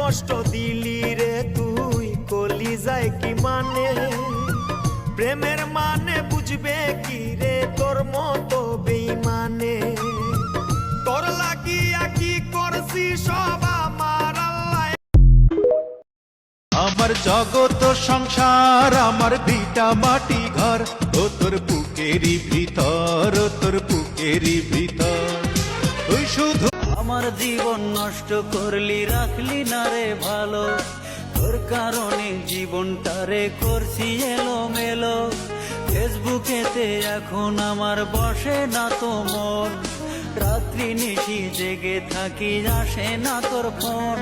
কষ্ট দিলি রে তুই, কলিজায় কি মানে? প্রেমের মানে বুঝবে কি রে তোর মতো বেঈমানে? তোর লাগিয়া কি করছি সব আমার আল্লাহ। আমার জগত সংসার, আমার ভিটা মাটি ঘর, ও তোর বুকেরই ভিতর, ও তোর বুকেরই ভিতর। তুই শুধু আমার জীবন নষ্ট করলি, রাখলি না রে ভালো। তোর কারণে জীবনটারে করছি এলোমেলো। ফেসবুকেতে এখন আমার বসে না তো মন, রাত্রি নিশি জেগে থাকি, আসে না তোর ফোন।